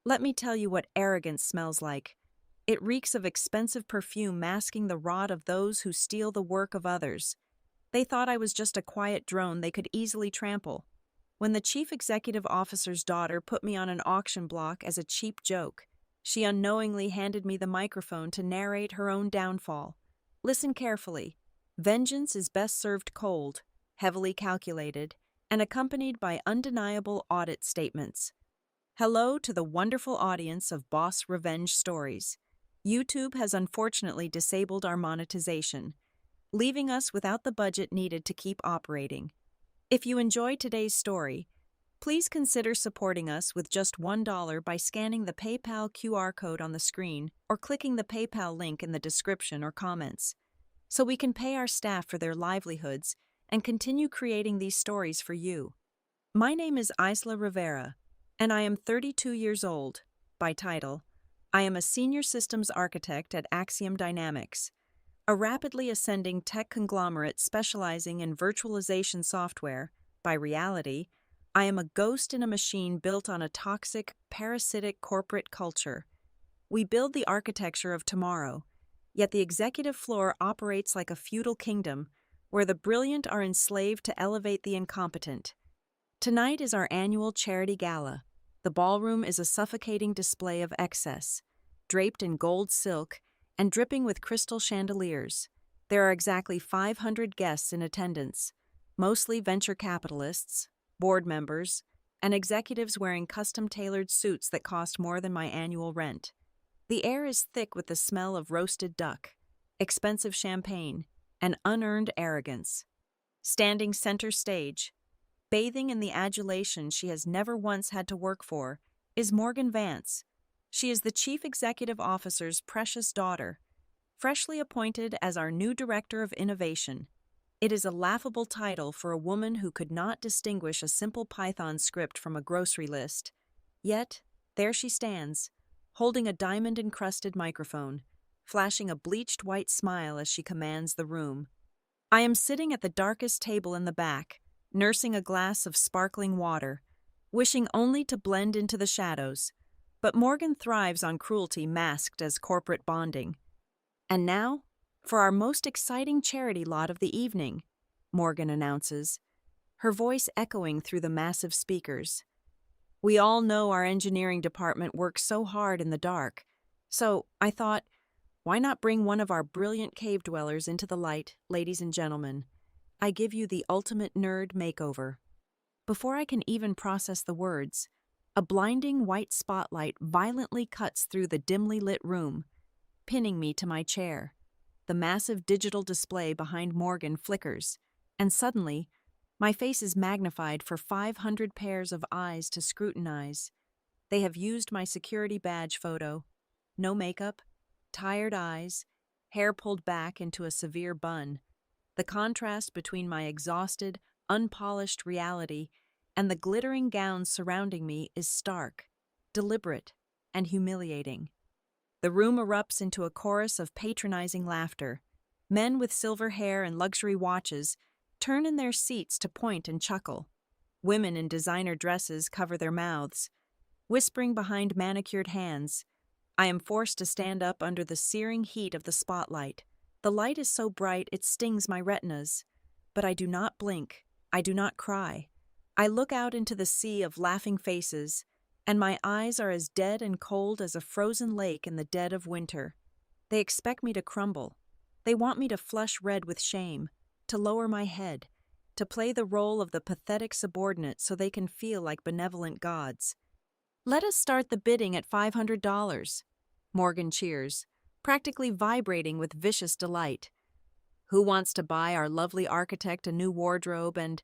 Let me tell you what arrogance smells like. It reeks of expensive perfume masking the rot of those who steal the work of others. They thought I was just a quiet drone they could easily trample. When the chief executive officer's daughter put me on an auction block as a cheap joke, she unknowingly handed me the microphone to narrate her own downfall. Listen carefully. Vengeance is best served cold, heavily calculated, and accompanied by undeniable audit statements. Hello to the wonderful audience of Boss Revenge Stories. YouTube has unfortunately disabled our monetization, leaving us without the budget needed to keep operating. If you enjoyed today's story, please consider supporting us with just $1 by scanning the PayPal QR code on the screen or clicking the PayPal link in the description or comments, so we can pay our staff for their livelihoods and continue creating these stories for you. My name is Isla Rivera, and I am 32 years old. By title, I am a senior systems architect at Axiom Dynamics, a rapidly ascending tech conglomerate specializing in virtualization software. By reality, I am a ghost in a machine built on a toxic, parasitic corporate culture. We build the architecture of tomorrow, yet the executive floor operates like a feudal kingdom where the brilliant are enslaved to elevate the incompetent. Tonight is our annual charity gala. The ballroom is a suffocating display of excess, draped in gold silk and dripping with crystal chandeliers. There are exactly 500 guests in attendance, mostly venture capitalists, board members, and executives wearing custom-tailored suits that cost more than my annual rent. The air is thick with the smell of roasted duck, expensive champagne, and unearned arrogance. Standing center stage, bathing in the adulation she has never once had to work for, is Morgan Vance. She is the Chief Executive Officer's precious daughter, freshly appointed as our new Director of Innovation. It is a laughable title for a woman who could not distinguish a simple Python script from a grocery list. Yet, there she stands, holding a diamond-encrusted microphone, flashing a bleached white smile as she commands the room. I am sitting at the darkest table in the back, nursing a glass of sparkling water, wishing only to blend into the shadows. But Morgan thrives on cruelty masked as corporate bonding. And now, for our most exciting charity lot of the evening, Morgan announces, her voice echoing through the massive speakers. We all know our engineering department works so hard in the dark, so I thought, why not bring one of our brilliant cave dwellers into the light, ladies and gentlemen? I give you the ultimate nerd makeover. Before I can even process the words, a blinding white spotlight violently cuts through the dimly lit room, pinning me to my chair. The massive digital display behind Morgan flickers, and suddenly, my face is magnified for 500 pairs of eyes to scrutinize. They have used my security badge photo. No makeup, tired eyes, hair pulled back into a severe bun. The contrast between my exhausted, unpolished reality and the glittering gowns surrounding me is stark, deliberate, and humiliating. The room erupts into a chorus of patronizing laughter. Men with silver hair and luxury watches turn in their seats to point and chuckle. Women in designer dresses cover their mouths, whispering behind manicured hands. I am forced to stand up under the searing heat of the spotlight. The light is so bright it stings my retinas. But I do not blink. I do not cry. I look out into the sea of laughing faces, and my eyes are as dead and cold as a frozen lake in the dead of winter. They expect me to crumble. They want me to flush red with shame, to lower my head, to play the role of the pathetic subordinate so they can feel like benevolent gods. Let us start the bidding at $500. Morgan cheers, practically vibrating with vicious delight. Who wants to buy our lovely architect a new wardrobe and,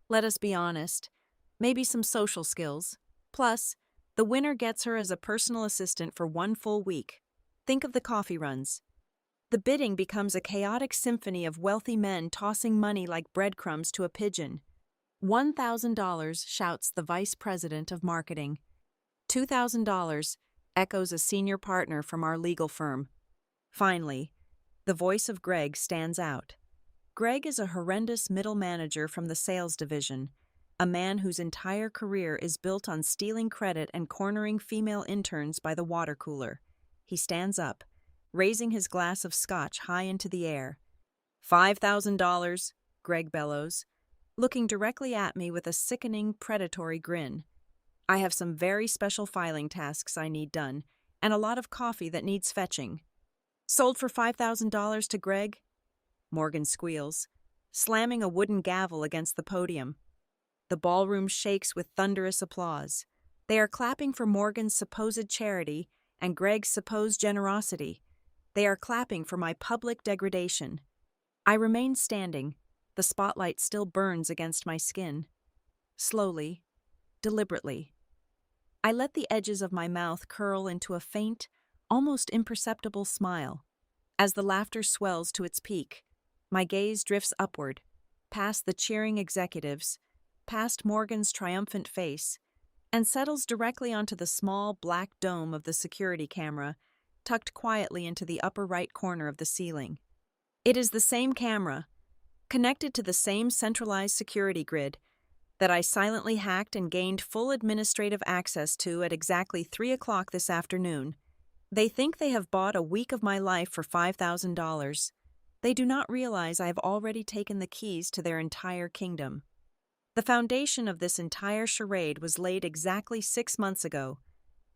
let us be honest, maybe some social skills? Plus, the winner gets her as a personal assistant for 1 full week. Think of the coffee runs. The bidding becomes a chaotic symphony of wealthy men tossing money like breadcrumbs to a pigeon. $1,000, shouts the vice president of marketing. $2,000, echoes a senior partner from our legal firm. Finally, the voice of Greg stands out. Greg is a horrendous middle manager from the sales division, a man whose entire career is built on stealing credit and cornering female interns by the water cooler. He stands up, raising his glass of scotch high into the air. $5,000, Greg bellows, looking directly at me with a sickening, predatory grin. I have some very special filing tasks I need done, and a lot of coffee that needs fetching. Sold for $5,000 to Greg? Morgan squeals, slamming a wooden gavel against the podium. The ballroom shakes with thunderous applause. They are clapping for Morgan's supposed charity and Greg's supposed generosity. They are clapping for my public degradation. I remain standing. The spotlight still burns against my skin. Slowly, deliberately, I let the edges of my mouth curl into a faint, almost imperceptible smile. As the laughter swells to its peak, my gaze drifts upward, past the cheering executives, past Morgan's triumphant face, and settles directly onto the small black dome of the security camera, tucked quietly into the upper right corner of the ceiling. It is the same camera, connected to the same centralized security grid, that I silently hacked and gained full administrative access to at exactly 3 o'clock this afternoon. They think they have bought a week of my life for $5,000. They do not realize I have already taken the keys to their entire kingdom. The foundation of this entire charade was laid exactly 6 months ago.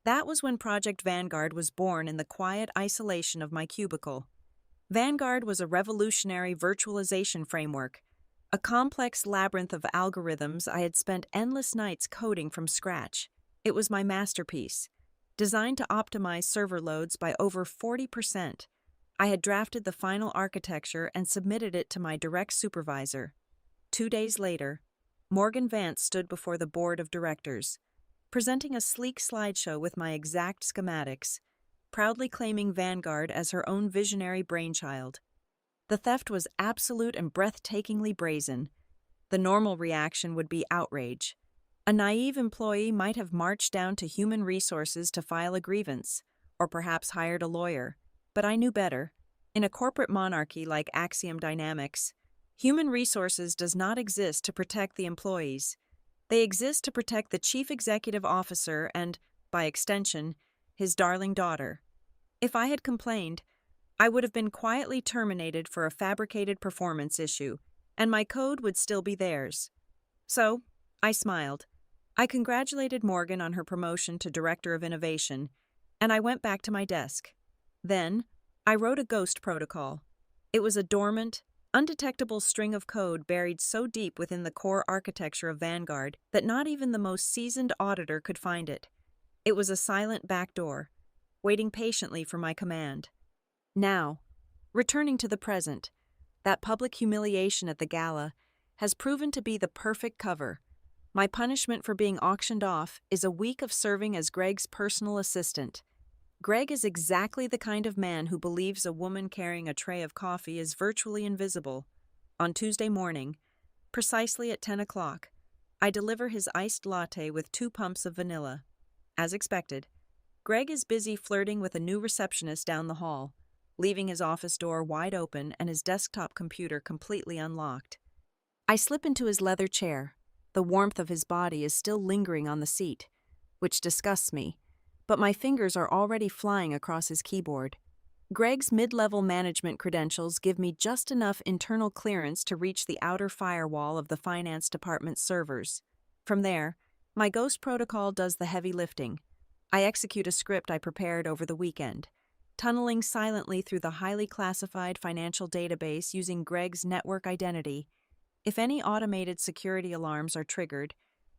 That was when Project Vanguard was born in the quiet isolation of my cubicle. Vanguard was a revolutionary virtualization framework, a complex labyrinth of algorithms I had spent endless nights coding from scratch. It was my masterpiece, designed to optimize server loads by over 40%. I had drafted the final architecture and submitted it to my direct supervisor. 2 days later, Morgan Vance stood before the board of directors, presenting a sleek slideshow with my exact schematics, proudly claiming Vanguard as her own visionary brainchild. The theft was absolute and breathtakingly brazen. The normal reaction would be outrage. A naive employee might have marched down to human resources to file a grievance, or perhaps hired a lawyer. But I knew better. In a corporate monarchy like Axiom Dynamics, human resources does not exist to protect the employees. They exist to protect the chief executive officer and, by extension, his darling daughter. If I had complained, I would have been quietly terminated for a fabricated performance issue, and my code would still be theirs. So, I smiled. I congratulated Morgan on her promotion to Director of Innovation, and I went back to my desk. Then, I wrote a ghost protocol. It was a dormant, undetectable string of code buried so deep within the core architecture of Vanguard that not even the most seasoned auditor could find it. It was a silent backdoor, waiting patiently for my command. Now, returning to the present, that public humiliation at the gala has proven to be the perfect cover. My punishment for being auctioned off is a week of serving as Greg's personal assistant. Greg is exactly the kind of man who believes a woman carrying a tray of coffee is virtually invisible. On Tuesday morning, precisely at 10 o'clock, I deliver his iced latte with 2 pumps of vanilla. As expected, Greg is busy flirting with a new receptionist down the hall, leaving his office door wide open and his desktop computer completely unlocked. I slip into his leather chair. The warmth of his body is still lingering on the seat, which disgusts me, but my fingers are already flying across his keyboard. Greg's mid-level management credentials give me just enough internal clearance to reach the outer firewall of the finance department's servers. From there, my ghost protocol does the heavy lifting. I execute a script I prepared over the weekend, tunneling silently through the highly classified financial database using Greg's network identity. If any automated security alarms are triggered,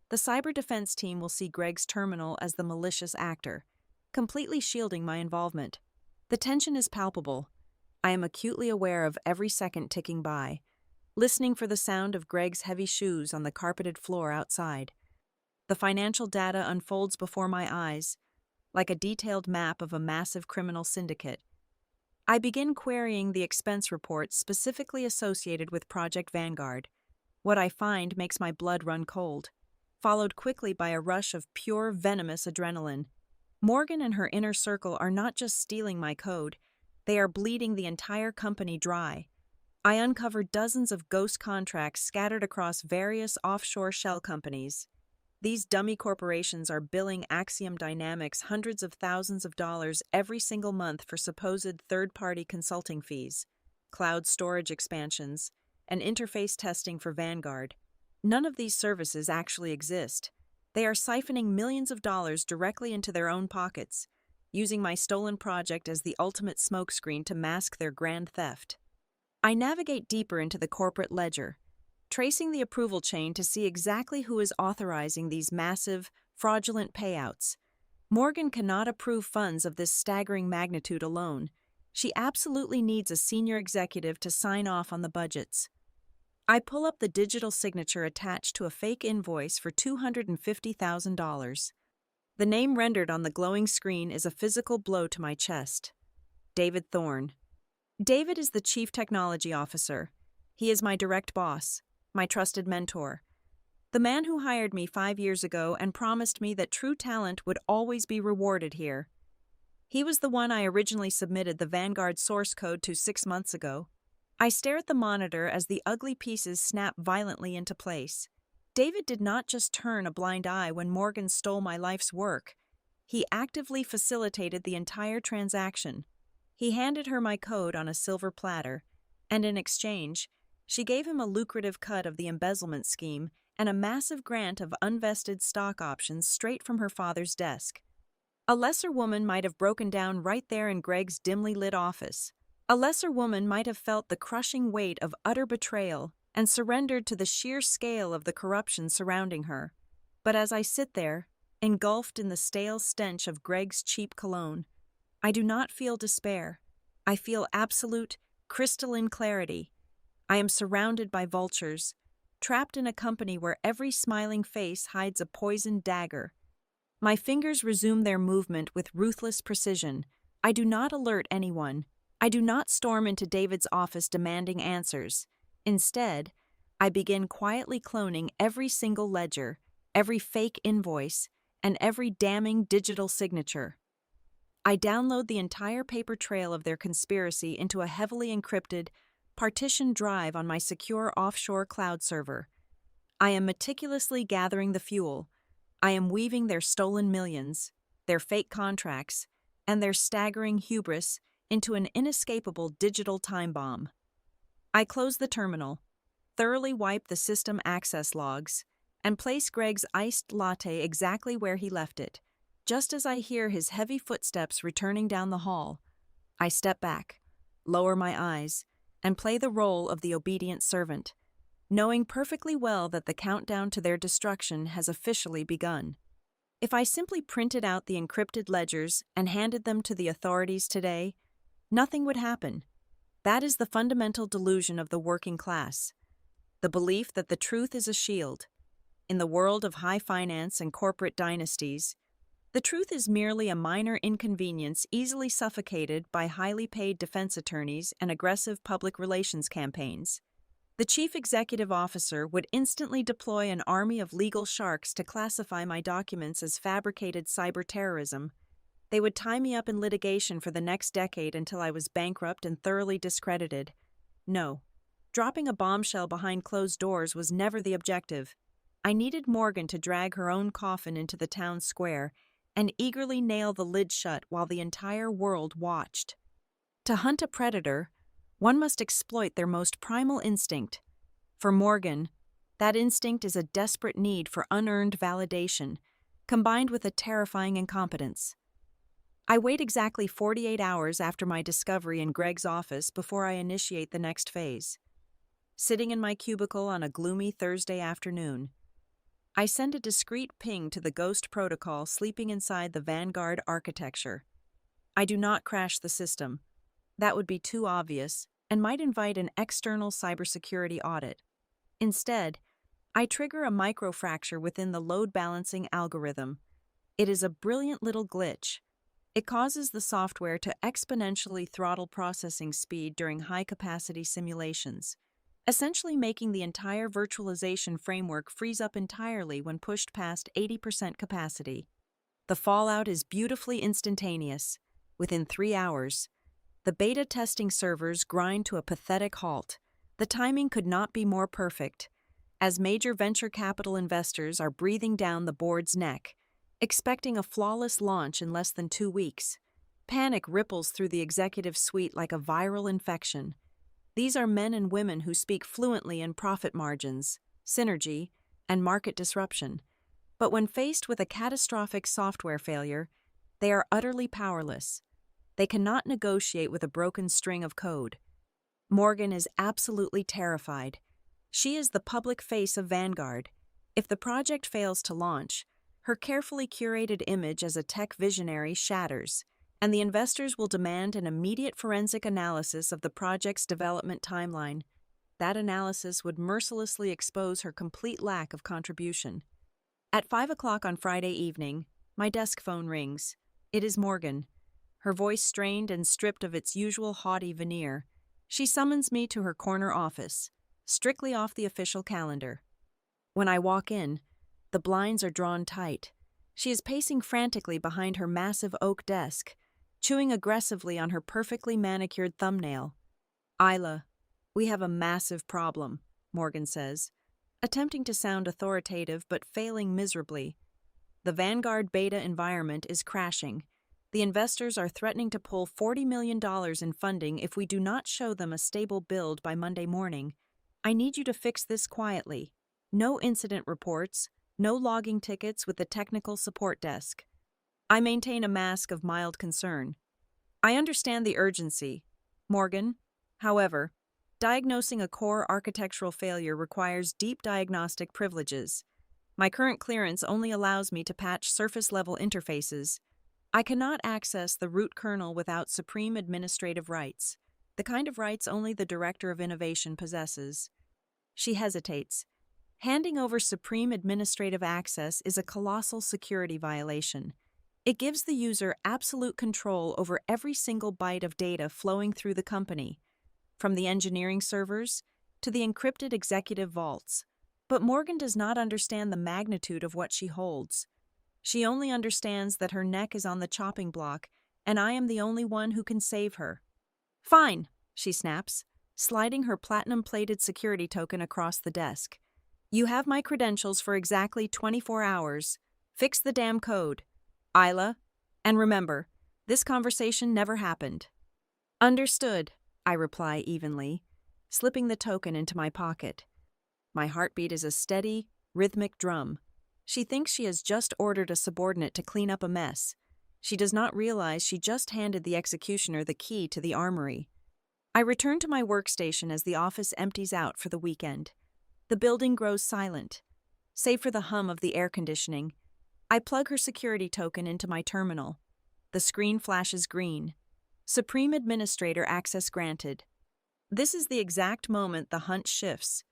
the cyber defense team will see Greg's terminal as the malicious actor, completely shielding my involvement. The tension is palpable. I am acutely aware of every second ticking by, listening for the sound of Greg's heavy shoes on the carpeted floor outside. The financial data unfolds before my eyes, like a detailed map of a massive criminal syndicate. I begin querying the expense reports specifically associated with Project Vanguard. What I find makes my blood run cold, followed quickly by a rush of pure venomous adrenaline. Morgan and her inner circle are not just stealing my code, they are bleeding the entire company dry. I uncovered dozens of ghost contracts scattered across various offshore shell companies. These dummy corporations are billing Axiom Dynamics hundreds of thousands of dollars every single month for supposed third-party consulting fees, cloud storage expansions, and interface testing for Vanguard. None of these services actually exist. They are siphoning millions of dollars directly into their own pockets, using my stolen project as the ultimate smokescreen to mask their grand theft. I navigate deeper into the corporate ledger, tracing the approval chain to see exactly who is authorizing these massive, fraudulent payouts. Morgan cannot approve funds of this staggering magnitude alone. She absolutely needs a senior executive to sign off on the budgets. I pull up the digital signature attached to a fake invoice for $250,000. The name rendered on the glowing screen is a physical blow to my chest. David Thorne. David is the Chief Technology Officer. He is my direct boss, my trusted mentor. The man who hired me 5 years ago and promised me that true talent would always be rewarded here. He was the one I originally submitted the Vanguard source code to 6 months ago. I stare at the monitor as the ugly pieces snap violently into place. David did not just turn a blind eye when Morgan stole my life's work. He actively facilitated the entire transaction. He handed her my code on a silver platter, and in exchange, she gave him a lucrative cut of the embezzlement scheme and a massive grant of unvested stock options straight from her father's desk. A lesser woman might have broken down right there in Greg's dimly lit office. A lesser woman might have felt the crushing weight of utter betrayal and surrendered to the sheer scale of the corruption surrounding her. But as I sit there, engulfed in the stale stench of Greg's cheap cologne, I do not feel despair. I feel absolute, crystalline clarity. I am surrounded by vultures, trapped in a company where every smiling face hides a poisoned dagger. My fingers resume their movement with ruthless precision. I do not alert anyone. I do not storm into David's office demanding answers. Instead, I begin quietly cloning every single ledger, every fake invoice, and every damning digital signature. I download the entire paper trail of their conspiracy into a heavily encrypted, partitioned drive on my secure offshore cloud server. I am meticulously gathering the fuel. I am weaving their stolen millions, their fake contracts, and their staggering hubris into an inescapable digital time bomb. I close the terminal, thoroughly wipe the system access logs, and place Greg's iced latte exactly where he left it. Just as I hear his heavy footsteps returning down the hall, I step back, lower my eyes, and play the role of the obedient servant, knowing perfectly well that the countdown to their destruction has officially begun. If I simply printed out the encrypted ledgers and handed them to the authorities today, nothing would happen. That is the fundamental delusion of the working class. The belief that the truth is a shield. In the world of high finance and corporate dynasties, the truth is merely a minor inconvenience easily suffocated by highly paid defense attorneys and aggressive public relations campaigns. The chief executive officer would instantly deploy an army of legal sharks to classify my documents as fabricated cyber terrorism. They would tie me up in litigation for the next decade until I was bankrupt and thoroughly discredited. No, dropping a bombshell behind closed doors was never the objective. I needed Morgan to drag her own coffin into the town square and eagerly nail the lid shut while the entire world watched. To hunt a predator, one must exploit their most primal instinct. For Morgan, that instinct is a desperate need for unearned validation, combined with a terrifying incompetence. I wait exactly 48 hours after my discovery in Greg's office before I initiate the next phase. Sitting in my cubicle on a gloomy Thursday afternoon, I send a discreet ping to the ghost protocol sleeping inside the Vanguard architecture. I do not crash the system. That would be too obvious and might invite an external cybersecurity audit. Instead, I trigger a microfracture within the load balancing algorithm. It is a brilliant little glitch. It causes the software to exponentially throttle processing speed during high-capacity simulations, essentially making the entire virtualization framework freeze up entirely when pushed past 80% capacity. The fallout is beautifully instantaneous. Within 3 hours, the beta testing servers grind to a pathetic halt. The timing could not be more perfect, as major venture capital investors are breathing down the board's neck, expecting a flawless launch in less than 2 weeks. Panic ripples through the executive suite like a viral infection. These are men and women who speak fluently in profit margins, synergy, and market disruption. But when faced with a catastrophic software failure, they are utterly powerless. They cannot negotiate with a broken string of code. Morgan is absolutely terrified. She is the public face of Vanguard. If the project fails to launch, her carefully curated image as a tech visionary shatters, and the investors will demand an immediate forensic analysis of the project's development timeline. That analysis would mercilessly expose her complete lack of contribution. At 5 o'clock on Friday evening, my desk phone rings. It is Morgan. Her voice strained and stripped of its usual haughty veneer. She summons me to her corner office, strictly off the official calendar. When I walk in, the blinds are drawn tight. She is pacing frantically behind her massive oak desk, chewing aggressively on her perfectly manicured thumbnail. "Isla, we have a massive problem," Morgan says, attempting to sound authoritative but failing miserably. "The Vanguard beta environment is crashing. The investors are threatening to pull $40 million in funding if we do not show them a stable build by Monday morning. I need you to fix this quietly. No incident reports, no logging tickets with the technical support desk." I maintain a mask of mild concern. "I understand the urgency, Morgan. However, diagnosing a core architectural failure requires deep diagnostic privileges. My current clearance only allows me to patch surface-level interfaces. I cannot access the root kernel without supreme administrative rights, the kind of rights only the Director of Innovation possesses." She hesitates. Handing over supreme administrative access is a colossal security violation. It gives the user absolute control over every single byte of data flowing through the company, from the engineering servers to the encrypted executive vaults. But Morgan does not understand the magnitude of what she holds. She only understands that her neck is on the chopping block, and I am the only one who can save her. "Fine," she snaps, sliding her platinum-plated security token across the desk. "You have my credentials for exactly 24 hours. Fix the damn code, Isla. And remember, this conversation never happened." "Understood," I reply evenly, slipping the token into my pocket. My heartbeat is a steady, rhythmic drum. She thinks she has just ordered a subordinate to clean up a mess. She does not realize she just handed the executioner the key to the armory. I return to my workstation as the office empties out for the weekend. The building grows silent. Save for the hum of the air conditioning, I plug her security token into my terminal. The screen flashes green. Supreme Administrator access granted. This is the exact moment the hunt shifts.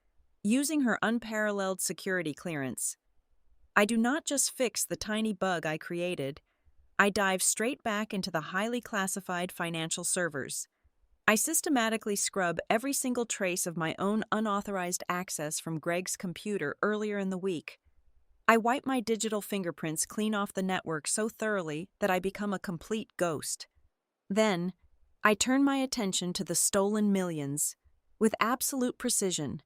Using her unparalleled security clearance, I do not just fix the tiny bug I created, I dive straight back into the highly classified financial servers. I systematically scrub every single trace of my own unauthorized access from Greg's computer earlier in the week. I wipe my digital fingerprints clean off the network so thoroughly that I become a complete ghost. Then, I turn my attention to the stolen millions. With absolute precision,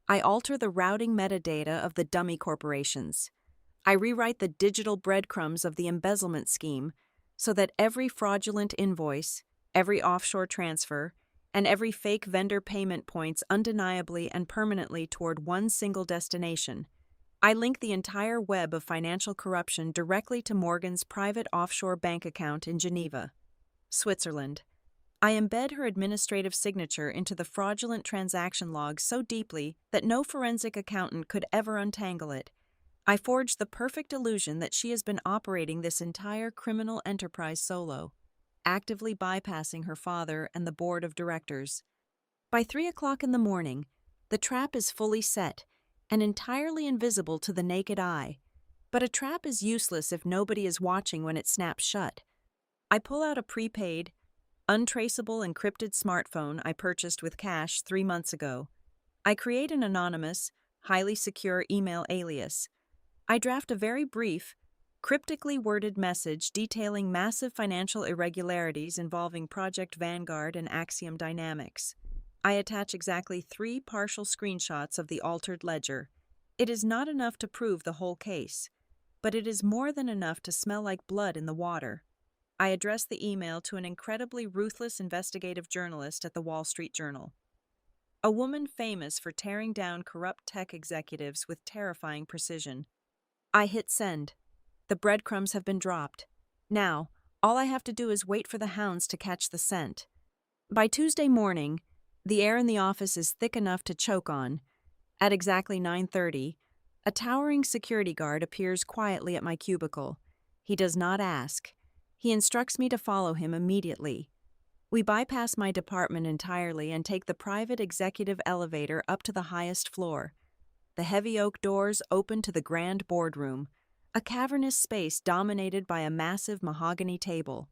I alter the routing metadata of the dummy corporations. I rewrite the digital breadcrumbs of the embezzlement scheme so that every fraudulent invoice, every offshore transfer, and every fake vendor payment points undeniably and permanently toward one single destination. I link the entire web of financial corruption directly to Morgan's private offshore bank account in Geneva, Switzerland. I embed her administrative signature into the fraudulent transaction log so deeply that no forensic accountant could ever untangle it. I forge the perfect illusion that she has been operating this entire criminal enterprise solo, actively bypassing her father and the board of directors. By 3 o'clock in the morning, the trap is fully set and entirely invisible to the naked eye. But a trap is useless if nobody is watching when it snaps shut. I pull out a prepaid, untraceable encrypted smartphone I purchased with cash 3 months ago. I create an anonymous, highly secure email alias. I draft a very brief, cryptically worded message detailing massive financial irregularities involving Project Vanguard and Axiom Dynamics. I attach exactly 3 partial screenshots of the altered ledger. It is not enough to prove the whole case, but it is more than enough to smell like blood in the water. I address the email to an incredibly ruthless investigative journalist at the Wall Street Journal. A woman famous for tearing down corrupt tech executives with terrifying precision. I hit send. The breadcrumbs have been dropped. Now, all I have to do is wait for the hounds to catch the scent. By Tuesday morning, the air in the office is thick enough to choke on. At exactly 9:30, a towering security guard appears quietly at my cubicle. He does not ask. He instructs me to follow him immediately. We bypass my department entirely and take the private executive elevator up to the highest floor. The heavy oak doors open to the grand boardroom, a cavernous space dominated by a massive mahogany table.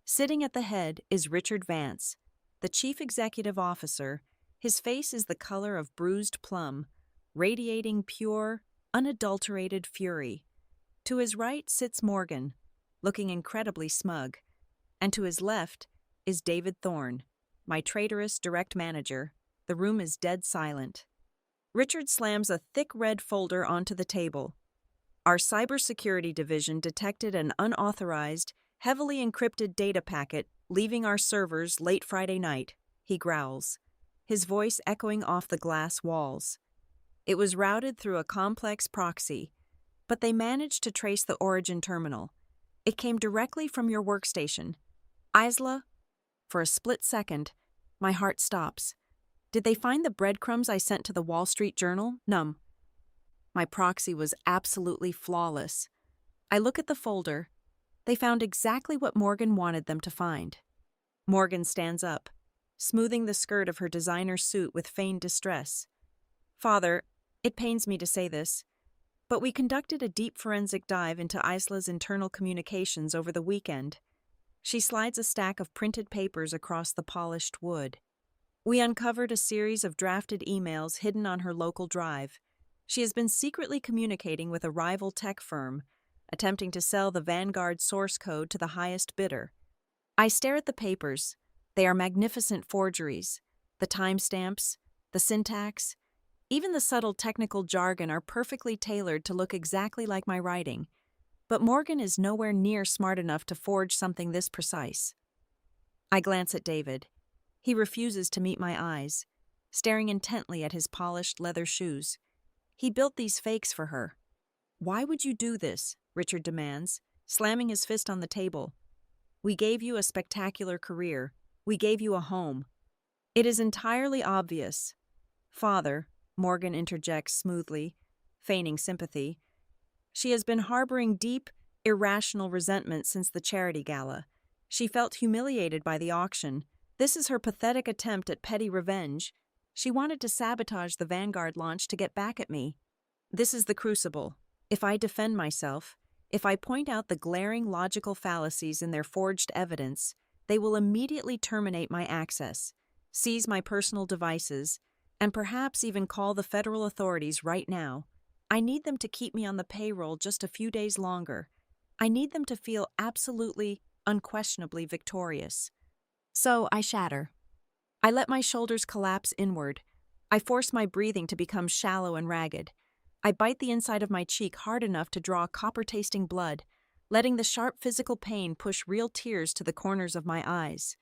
Sitting at the head is Richard Vance, the chief executive officer. His face is the color of bruised plum, radiating pure, unadulterated fury. To his right sits Morgan, looking incredibly smug, and to his left is David Thorne, my traitorous direct manager. The room is dead silent. Richard slams a thick red folder onto the table. Our cybersecurity division detected an unauthorized, heavily encrypted data packet leaving our servers late Friday night, he growls, his voice echoing off the glass walls. It was routed through a complex proxy, but they managed to trace the origin terminal. It came directly from your workstation. Isla, for a split second, my heart stops. Did they find the breadcrumbs I sent to the Wall Street Journal? Num. My proxy was absolutely flawless. I look at the folder. They found exactly what Morgan wanted them to find. Morgan stands up, smoothing the skirt of her designer suit with feigned distress. Father, it pains me to say this, but we conducted a deep forensic dive into Isla's internal communications over the weekend. She slides a stack of printed papers across the polished wood. We uncovered a series of drafted emails hidden on her local drive. She has been secretly communicating with a rival tech firm, attempting to sell the Vanguard source code to the highest bidder. I stare at the papers. They are magnificent forgeries. The timestamps, the syntax, even the subtle technical jargon are perfectly tailored to look exactly like my writing. But Morgan is nowhere near smart enough to forge something this precise. I glance at David. He refuses to meet my eyes, staring intently at his polished leather shoes. He built these fakes for her. Why would you do this? Richard demands, slamming his fist on the table. We gave you a spectacular career. We gave you a home. It is entirely obvious. Father, Morgan interjects smoothly, feigning sympathy. She has been harboring deep, irrational resentment since the charity gala. She felt humiliated by the auction. This is her pathetic attempt at petty revenge. She wanted to sabotage the Vanguard launch to get back at me. This is the crucible. If I defend myself, if I point out the glaring logical fallacies in their forged evidence, they will immediately terminate my access, seize my personal devices, and perhaps even call the federal authorities right now. I need them to keep me on the payroll just a few days longer. I need them to feel absolutely, unquestionably victorious. So I shatter. I let my shoulders collapse inward. I force my breathing to become shallow and ragged. I bite the inside of my cheek hard enough to draw copper-tasting blood, letting the sharp physical pain push real tears to the corners of my eyes.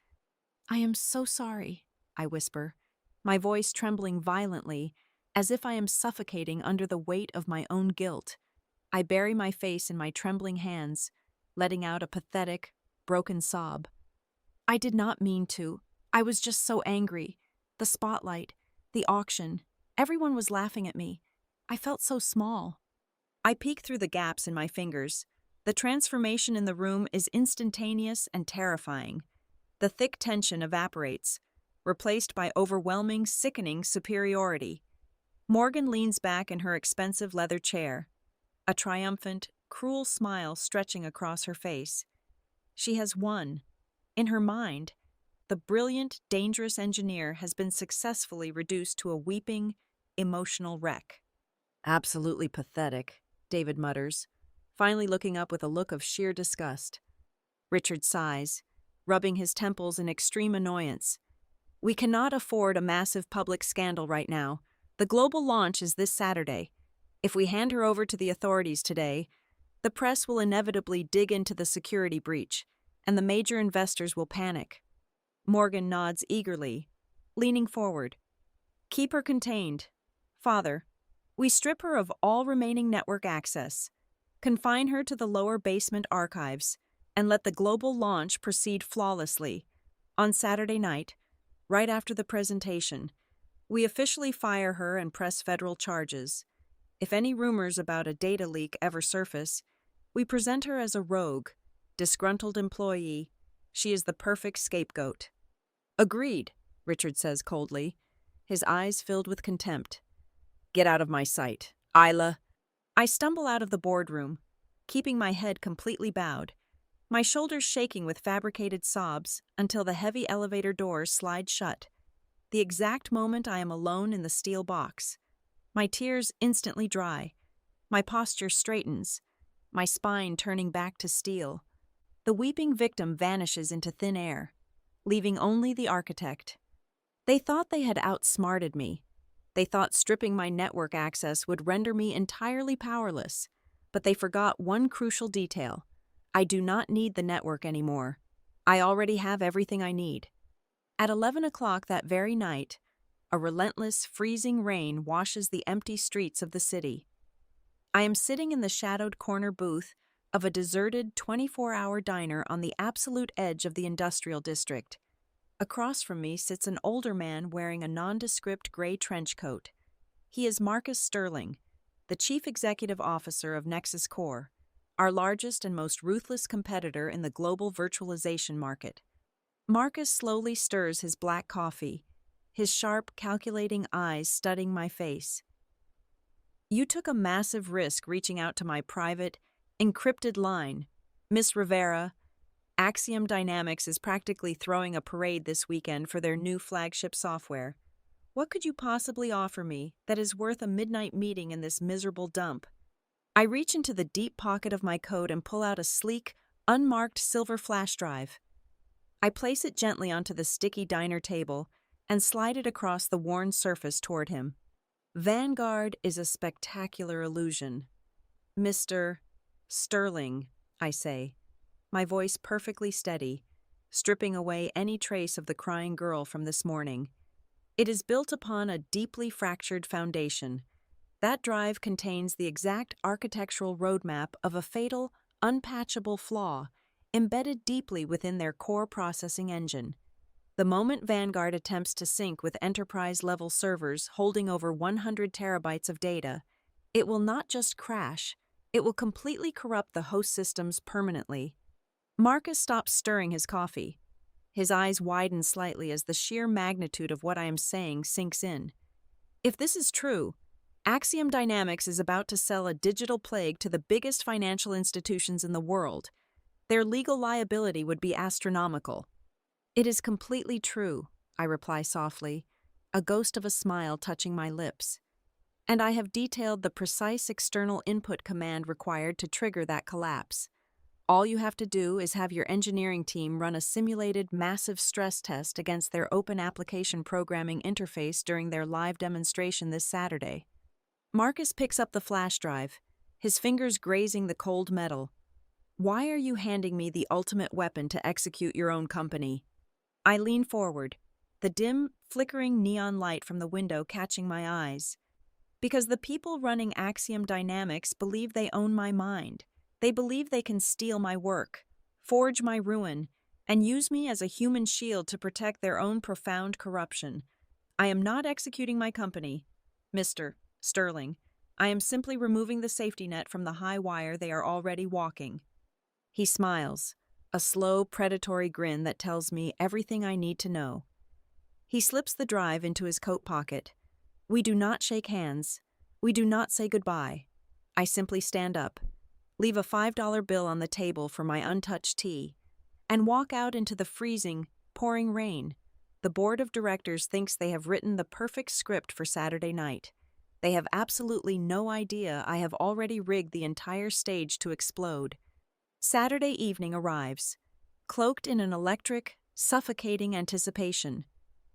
I am so sorry, I whisper, my voice trembling violently, as if I am suffocating under the weight of my own guilt. I bury my face in my trembling hands, letting out a pathetic, broken sob. I did not mean to. I was just so angry. The spotlight, the auction, everyone was laughing at me. I felt so small. I peek through the gaps in my fingers. The transformation in the room is instantaneous and terrifying. The thick tension evaporates, replaced by overwhelming, sickening superiority. Morgan leans back in her expensive leather chair, a triumphant, cruel smile stretching across her face. She has won. In her mind, the brilliant, dangerous engineer has been successfully reduced to a weeping, emotional wreck. Absolutely pathetic, David mutters, finally looking up with a look of sheer disgust. Richard sighs, rubbing his temples in extreme annoyance. We cannot afford a massive public scandal right now. The global launch is this Saturday. If we hand her over to the authorities today, the press will inevitably dig into the security breach, and the major investors will panic. Morgan nods eagerly, leaning forward. Keep her contained. Father, we strip her of all remaining network access, confine her to the lower basement archives, and let the global launch proceed flawlessly. On Saturday night, right after the presentation, we officially fire her and press federal charges. If any rumors about a data leak ever surface, we present her as a rogue, disgruntled employee. She is the perfect scapegoat. Agreed, Richard says coldly, his eyes filled with contempt. Get out of my sight, Isla. I stumble out of the boardroom, keeping my head completely bowed, my shoulders shaking with fabricated sobs until the heavy elevator doors slide shut. The exact moment I am alone in the steel box. My tears instantly dry. My posture straightens, my spine turning back to steel. The weeping victim vanishes into thin air, leaving only the architect. They thought they had outsmarted me. They thought stripping my network access would render me entirely powerless, but they forgot one crucial detail. I do not need the network anymore. I already have everything I need. At 11 o'clock that very night, a relentless, freezing rain washes the empty streets of the city. I am sitting in the shadowed corner booth of a deserted 24-hour diner on the absolute edge of the industrial district. Across from me sits an older man wearing a nondescript gray trench coat. He is Marcus Sterling, the chief executive officer of Nexus Core, our largest and most ruthless competitor in the global virtualization market. Marcus slowly stirs his black coffee, his sharp, calculating eyes studying my face. You took a massive risk reaching out to my private, encrypted line. Miss Rivera, Axiom Dynamics is practically throwing a parade this weekend for their new flagship software. What could you possibly offer me that is worth a midnight meeting in this miserable dump? I reach into the deep pocket of my coat and pull out a sleek, unmarked silver flash drive. I place it gently onto the sticky diner table and slide it across the worn surface toward him. Vanguard is a spectacular illusion. Mr. Sterling, I say, my voice perfectly steady, stripping away any trace of the crying girl from this morning. It is built upon a deeply fractured foundation. That drive contains the exact architectural roadmap of a fatal, unpatchable flaw embedded deeply within their core processing engine. The moment Vanguard attempts to sync with enterprise-level servers holding over 100 terabytes of data, it will not just crash, it will completely corrupt the host systems permanently. Marcus stops stirring his coffee. His eyes widen slightly as the sheer magnitude of what I am saying sinks in. If this is true, Axiom Dynamics is about to sell a digital plague to the biggest financial institutions in the world. Their legal liability would be astronomical. It is completely true, I reply softly, a ghost of a smile touching my lips. And I have detailed the precise external input command required to trigger that collapse. All you have to do is have your engineering team run a simulated massive stress test against their open application programming interface during their live demonstration this Saturday. Marcus picks up the flash drive, his fingers grazing the cold metal. Why are you handing me the ultimate weapon to execute your own company? I lean forward, the dim, flickering neon light from the window catching my eyes. Because the people running Axiom Dynamics believe they own my mind. They believe they can steal my work, forge my ruin, and use me as a human shield to protect their own profound corruption. I am not executing my company, Mr. Sterling. I am simply removing the safety net from the high wire they are already walking. He smiles, a slow, predatory grin that tells me everything I need to know. He slips the drive into his coat pocket. We do not shake hands. We do not say goodbye. I simply stand up, leave a $5 bill on the table for my untouched tea, and walk out into the freezing, pouring rain. The board of directors thinks they have written the perfect script for Saturday night. They have absolutely no idea I have already rigged the entire stage to explode. Saturday evening arrives, cloaked in an electric, suffocating anticipation.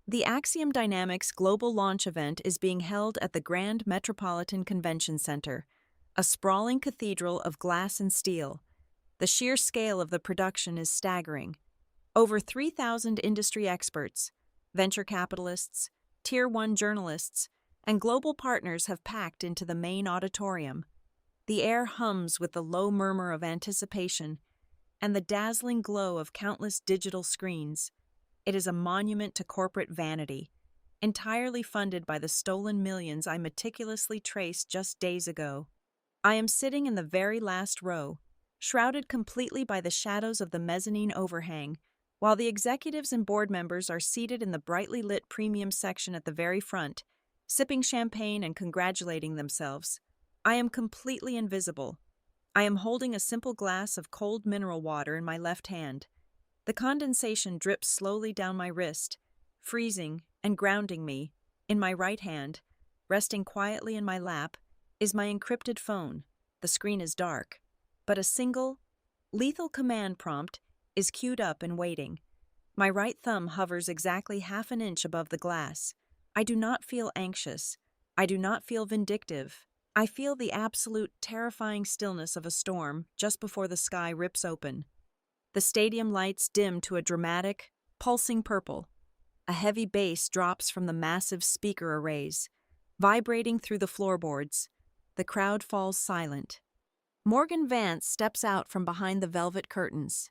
The Axiom Dynamics global launch event is being held at the Grand Metropolitan Convention Center, a sprawling cathedral of glass and steel. The sheer scale of the production is staggering. Over 3,000 industry experts, venture capitalists, Tier 1 journalists, and global partners have packed into the main auditorium. The air hums with the low murmur of anticipation and the dazzling glow of countless digital screens. It is a monument to corporate vanity, entirely funded by the stolen millions I meticulously traced just days ago. I am sitting in the very last row, shrouded completely by the shadows of the mezzanine overhang, while the executives and board members are seated in the brightly lit premium section at the very front, sipping champagne and congratulating themselves. I am completely invisible. I am holding a simple glass of cold mineral water in my left hand. The condensation drips slowly down my wrist, freezing and grounding me. In my right hand, resting quietly in my lap, is my encrypted phone. The screen is dark, but a single, lethal command prompt is queued up and waiting. My right thumb hovers exactly half an inch above the glass. I do not feel anxious. I do not feel vindictive. I feel the absolute terrifying stillness of a storm just before the sky rips open. The stadium lights dim to a dramatic, pulsing purple. A heavy bass drops from the massive speaker arrays, vibrating through the floorboards. The crowd falls silent. Morgan Vance steps out from behind the velvet curtains.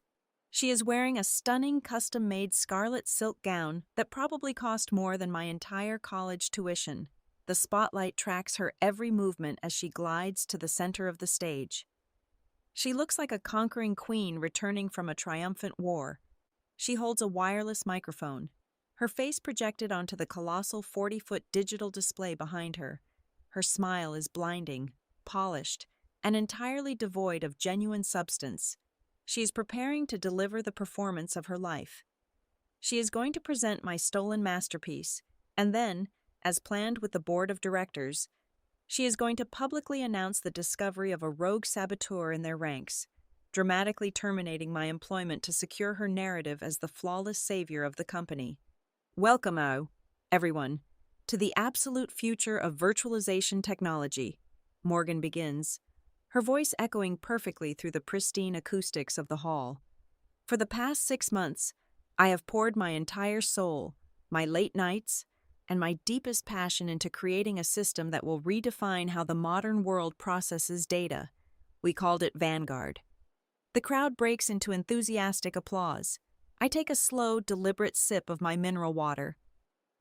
She is wearing a stunning custom-made scarlet silk gown that probably cost more than my entire college tuition. The spotlight tracks her every movement as she glides to the center of the stage. She looks like a conquering queen returning from a triumphant war. She holds a wireless microphone, her face projected onto the colossal 40-foot digital display behind her. Her smile is blinding, polished, and entirely devoid of genuine substance. She is preparing to deliver the performance of her life. She is going to present my stolen masterpiece, and then, as planned with the board of directors, she is going to publicly announce the discovery of a rogue saboteur in their ranks, dramatically terminating my employment to secure her narrative as the flawless savior of the company. Welcome, everyone, to the absolute future of virtualization technology, Morgan begins, her voice echoing perfectly through the pristine acoustics of the hall. For the past 6 months, I have poured my entire soul, my late nights, and my deepest passion into creating a system that will redefine how the modern world processes data. We called it Vanguard. The crowd breaks into enthusiastic applause. I take a slow, deliberate sip of my mineral water.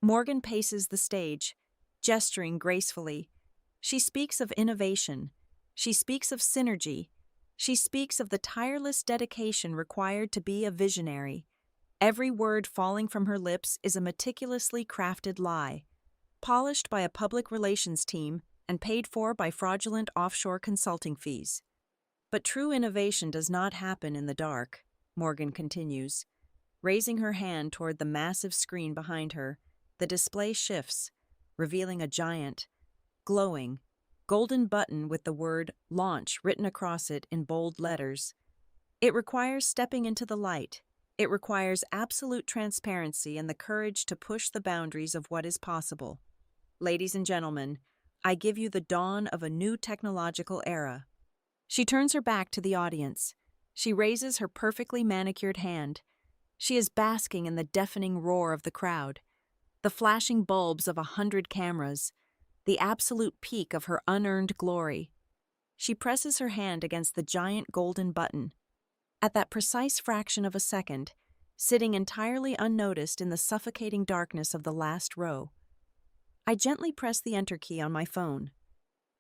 Morgan paces the stage, gesturing gracefully. She speaks of innovation. She speaks of synergy. She speaks of the tireless dedication required to be a visionary. Every word falling from her lips is a meticulously crafted lie, polished by a public relations team and paid for by fraudulent offshore consulting fees. But true innovation does not happen in the dark, Morgan continues. Raising her hand toward the massive screen behind her, the display shifts, revealing a giant, glowing, golden button with the word "Launch" written across it in bold letters. It requires stepping into the light. It requires absolute transparency and the courage to push the boundaries of what is possible. Ladies and gentlemen, I give you the dawn of a new technological era. She turns her back to the audience. She raises her perfectly manicured hand. She is basking in the deafening roar of the crowd, the flashing bulbs of 100 cameras, the absolute peak of her unearned glory. She presses her hand against the giant golden button. At that precise fraction of a second, sitting entirely unnoticed in the suffocating darkness of the last row, I gently press the enter key on my phone.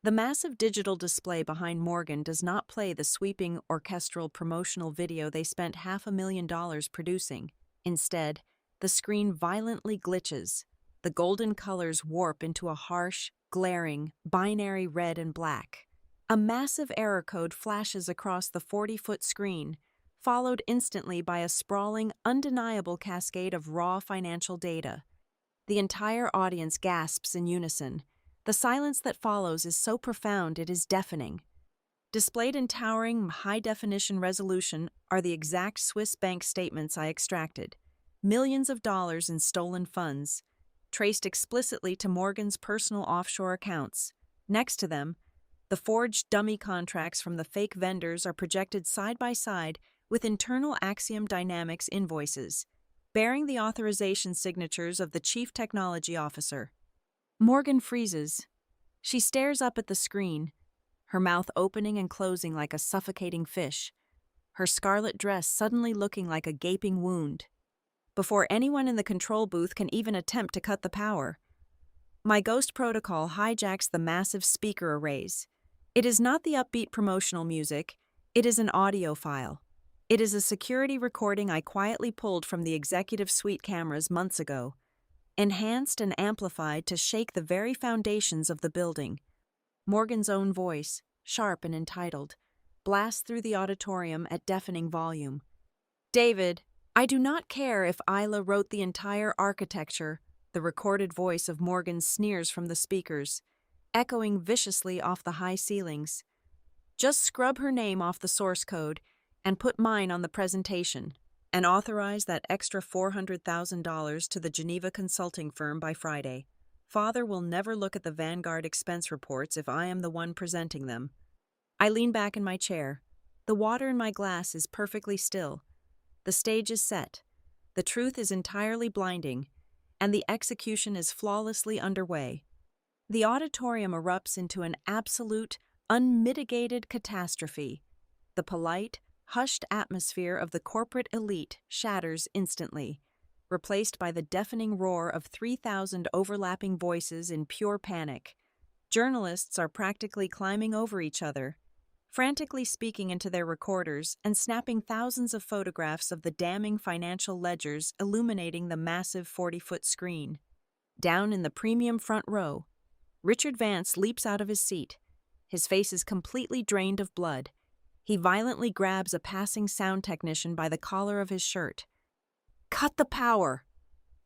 The massive digital display behind Morgan does not play the sweeping orchestral promotional video they spent $500,000 producing. Instead, the screen violently glitches. The golden colors warp into a harsh, glaring, binary red and black. A massive error code flashes across the 40-foot screen, followed instantly by a sprawling, undeniable cascade of raw financial data. The entire audience gasps in unison. The silence that follows is so profound it is deafening. Displayed in towering, high-definition resolution are the exact Swiss bank statements I extracted. millions of dollars in stolen funds, traced explicitly to Morgan's personal offshore accounts. Next to them, the forged dummy contracts from the fake vendors are projected side by side with internal Axiom Dynamics invoices, bearing the authorization signatures of the Chief Technology Officer. Morgan freezes. She stares up at the screen, her mouth opening and closing like a suffocating fish, her scarlet dress suddenly looking like a gaping wound. Before anyone in the control booth can even attempt to cut the power, my ghost protocol hijacks the massive speaker arrays. It is not the upbeat promotional music, it is an audio file. It is a security recording I quietly pulled from the executive suite cameras months ago, enhanced and amplified to shake the very foundations of the building. Morgan's own voice, sharp and entitled, blasts through the auditorium at deafening volume. David, I do not care if Isla wrote the entire architecture, the recorded voice of Morgan sneers from the speakers, echoing viciously off the high ceilings. Just scrub her name off the source code and put mine on the presentation, and authorize that extra $400,000 to the Geneva consulting firm by Friday. Father will never look at the Vanguard expense reports if I am the one presenting them. I lean back in my chair. The water in my glass is perfectly still. The stage is set. The truth is entirely blinding, and the execution is flawlessly underway. The auditorium erupts into an absolute, unmitigated catastrophe. The polite, hushed atmosphere of the corporate elite shatters instantly, replaced by the deafening roar of 3,000 overlapping voices in pure panic. Journalists are practically climbing over each other, frantically speaking into their recorders and snapping thousands of photographs of the damning financial ledgers illuminating the massive 40-foot screen. Down in the premium front row, Richard Vance leaps out of his seat. His face is completely drained of blood. He violently grabs a passing sound technician by the collar of his shirt. "Cut the power!"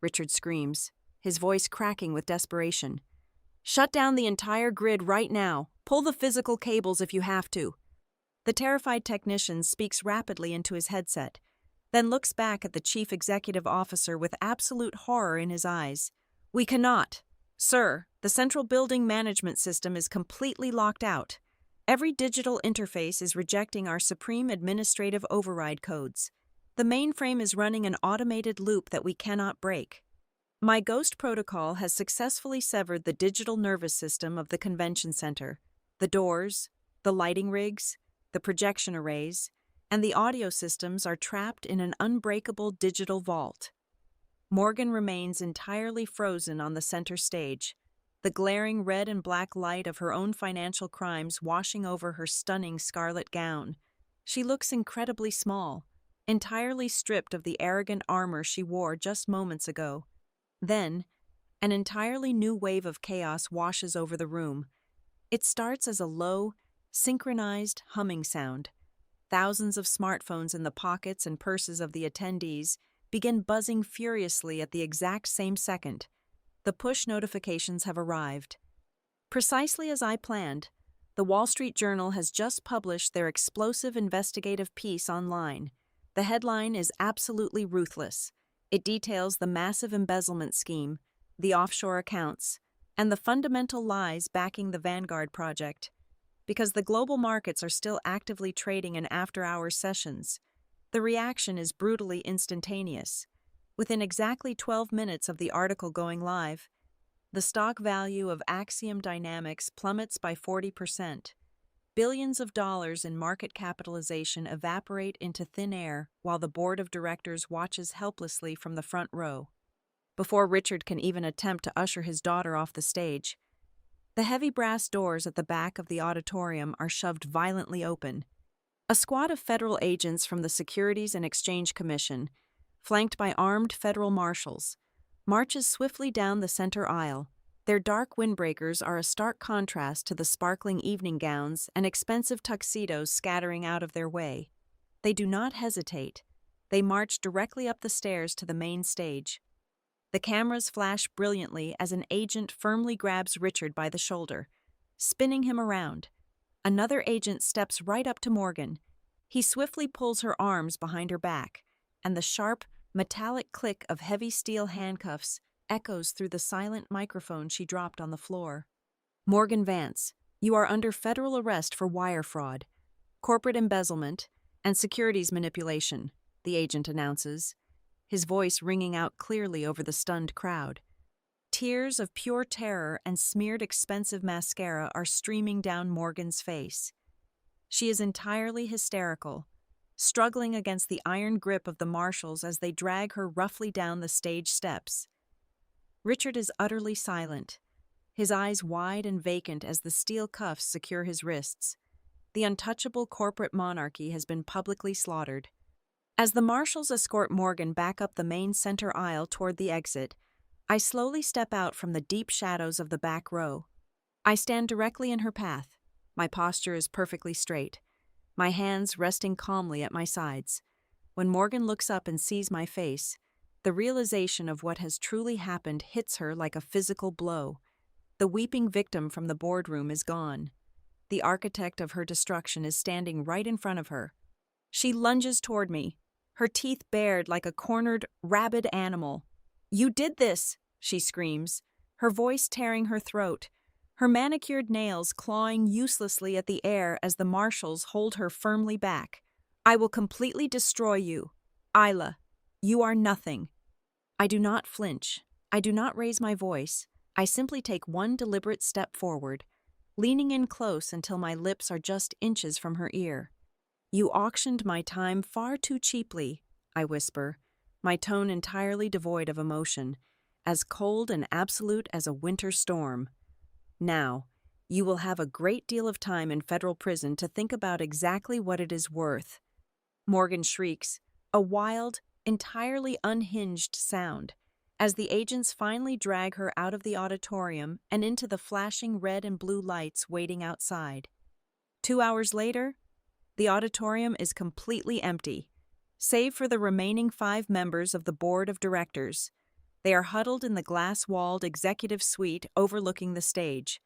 Richard screams, his voice cracking with desperation. "Shut down the entire grid right now. Pull the physical cables if you have to." The terrified technician speaks rapidly into his headset, then looks back at the chief executive officer with absolute horror in his eyes. "We cannot. Sir, the central building management system is completely locked out. Every digital interface is rejecting our supreme administrative override codes. The mainframe is running an automated loop that we cannot break. My ghost protocol has successfully severed the digital nervous system of the convention center. The doors, the lighting rigs, the projection arrays, and the audio systems are trapped in an unbreakable digital vault. Morgan remains entirely frozen on the center stage, the glaring red and black light of her own financial crimes washing over her stunning scarlet gown. She looks incredibly small, entirely stripped of the arrogant armor she wore just moments ago. Then, an entirely new wave of chaos washes over the room. It starts as a low, synchronized humming sound. Thousands of smartphones in the pockets and purses of the attendees begin buzzing furiously at the exact same second. The push notifications have arrived. Precisely as I planned, the Wall Street Journal has just published their explosive investigative piece online. The headline is absolutely ruthless. It details the massive embezzlement scheme, the offshore accounts, and the fundamental lies backing the Vanguard project. Because the global markets are still actively trading in after-hours sessions, the reaction is brutally instantaneous. Within exactly 12 minutes of the article going live, the stock value of Axiom Dynamics plummets by 40%. Billions of dollars in market capitalization evaporate into thin air while the board of directors watches helplessly from the front row. Before Richard can even attempt to usher his daughter off the stage, the heavy brass doors at the back of the auditorium are shoved violently open. A squad of federal agents from the Securities and Exchange Commission, flanked by armed federal marshals, marches swiftly down the center aisle. Their dark windbreakers are a stark contrast to the sparkling evening gowns and expensive tuxedos scattering out of their way. They do not hesitate. They march directly up the stairs to the main stage. The cameras flash brilliantly as an agent firmly grabs Richard by the shoulder, spinning him around. Another agent steps right up to Morgan. He swiftly pulls her arms behind her back, and the sharp, Metallic click of heavy steel handcuffs echoes through the silent microphone she dropped on the floor. Morgan Vance, you are under federal arrest for wire fraud, corporate embezzlement, and securities manipulation, the agent announces, his voice ringing out clearly over the stunned crowd. Tears of pure terror and smeared expensive mascara are streaming down Morgan's face. She is entirely hysterical, struggling against the iron grip of the marshals as they drag her roughly down the stage steps. Richard is utterly silent, his eyes wide and vacant as the steel cuffs secure his wrists. The untouchable corporate monarchy has been publicly slaughtered. As the marshals escort Morgan back up the main center aisle toward the exit, I slowly step out from the deep shadows of the back row. I stand directly in her path. My posture is perfectly straight, my hands resting calmly at my sides. When Morgan looks up and sees my face, the realization of what has truly happened hits her like a physical blow. The weeping victim from the boardroom is gone. The architect of her destruction is standing right in front of her. She lunges toward me, her teeth bared like a cornered, rabid animal. "You did this!" she screams, her voice tearing her throat, her manicured nails clawing uselessly at the air as the marshals hold her firmly back. "I will completely destroy you. Isla, you are nothing." I do not flinch. I do not raise my voice. I simply take one deliberate step forward, leaning in close until my lips are just inches from her ear. "You auctioned my time far too cheaply," I whisper, my tone entirely devoid of emotion, as cold and absolute as a winter storm. "Now, you will have a great deal of time in federal prison to think about exactly what it is worth." Morgan shrieks, a wild, entirely unhinged sound, as the agents finally drag her out of the auditorium and into the flashing red and blue lights waiting outside. 2 hours later, the auditorium is completely empty, save for the remaining 5 members of the board of directors. They are huddled in the glass-walled executive suite overlooking the stage.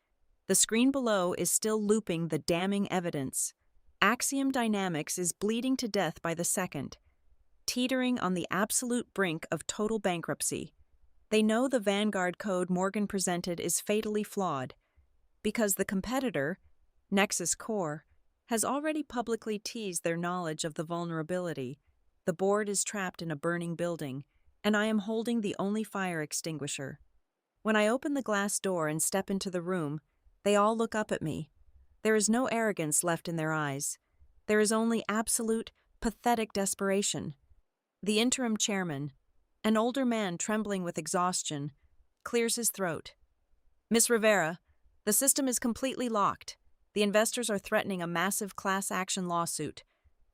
The screen below is still looping the damning evidence. Axiom Dynamics is bleeding to death by the second, teetering on the absolute brink of total bankruptcy. They know the Vanguard code Morgan presented is fatally flawed, because the competitor, Nexus Core, has already publicly teased their knowledge of the vulnerability. The board is trapped in a burning building, and I am holding the only fire extinguisher. When I open the glass door and step into the room, they all look up at me. There is no arrogance left in their eyes. There is only absolute, pathetic desperation. The interim chairman, an older man trembling with exhaustion, clears his throat. "Miss Rivera, the system is completely locked. The investors are threatening a massive class action lawsuit.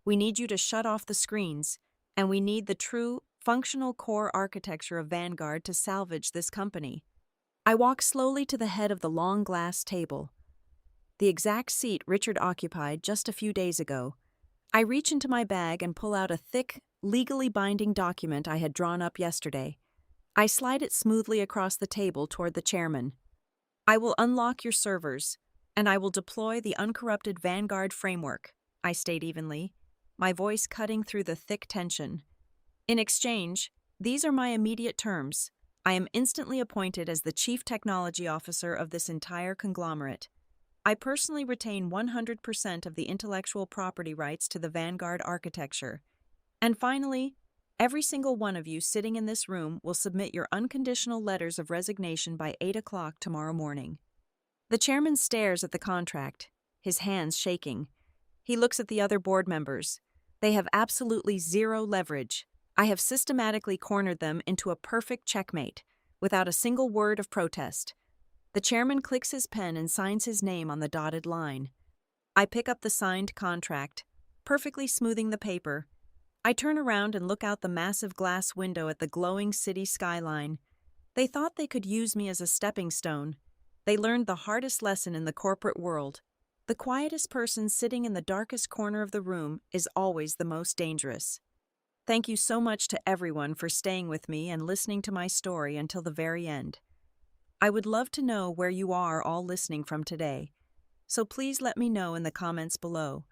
We need you to shut off the screens, and we need the true, functional core architecture of Vanguard to salvage this company." I walk slowly to the head of the long glass table, the exact seat Richard occupied just a few days ago. I reach into my bag and pull out a thick, legally binding document I had drawn up yesterday. I slide it smoothly across the table toward the chairman. "I will unlock your servers, and I will deploy the uncorrupted Vanguard framework," I state evenly, my voice cutting through the thick tension. "In exchange, these are my immediate terms. I am instantly appointed as the Chief Technology Officer of this entire conglomerate. I personally retain 100% of the intellectual property rights to the Vanguard architecture. And finally, every single one of you sitting in this room will submit your unconditional letters of resignation by 8 o'clock tomorrow morning." The chairman stares at the contract, his hands shaking. He looks at the other board members. They have absolutely zero leverage. I have systematically cornered them into a perfect checkmate, without a single word of protest. The chairman clicks his pen and signs his name on the dotted line. I pick up the signed contract, perfectly smoothing the paper. I turn around and look out the massive glass window at the glowing city skyline. They thought they could use me as a stepping stone. They learned the hardest lesson in the corporate world. The quietest person sitting in the darkest corner of the room is always the most dangerous. Thank you so much to everyone for staying with me and listening to my story until the very end. I would love to know where you are all listening from today, so please let me know in the comments below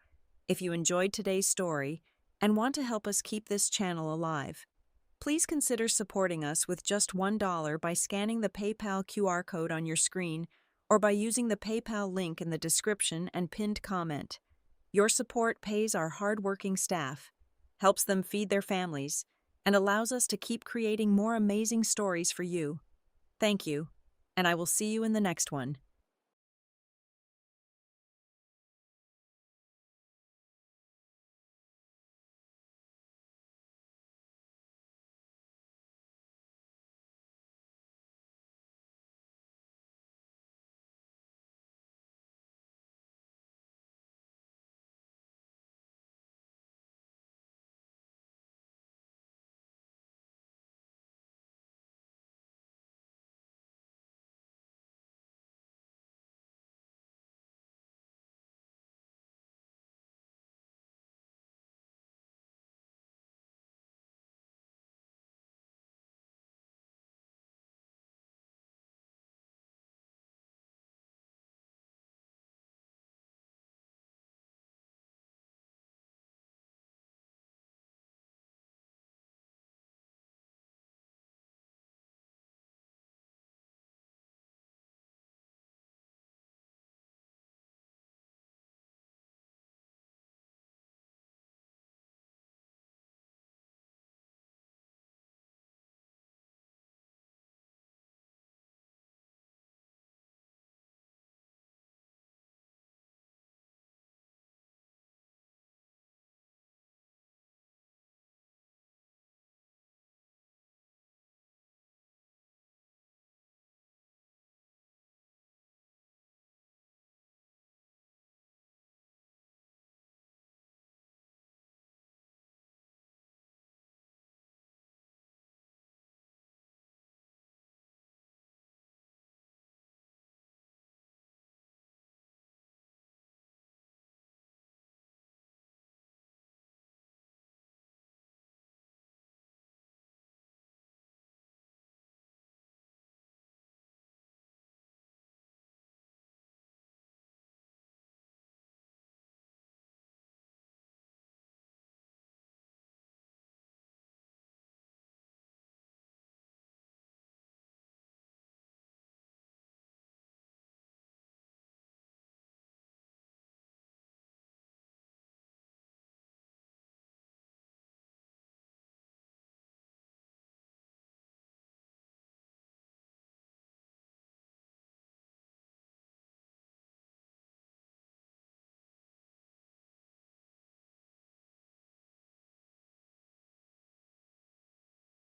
if you enjoyed today's story and want to help us keep this channel alive. Please consider supporting us with just $1 by scanning the PayPal QR code on your screen or by using the PayPal link in the description and pinned comment. Your support pays our hardworking staff, helps them feed their families, and allows us to keep creating more amazing stories for you. Thank you, and I will see you in the next one.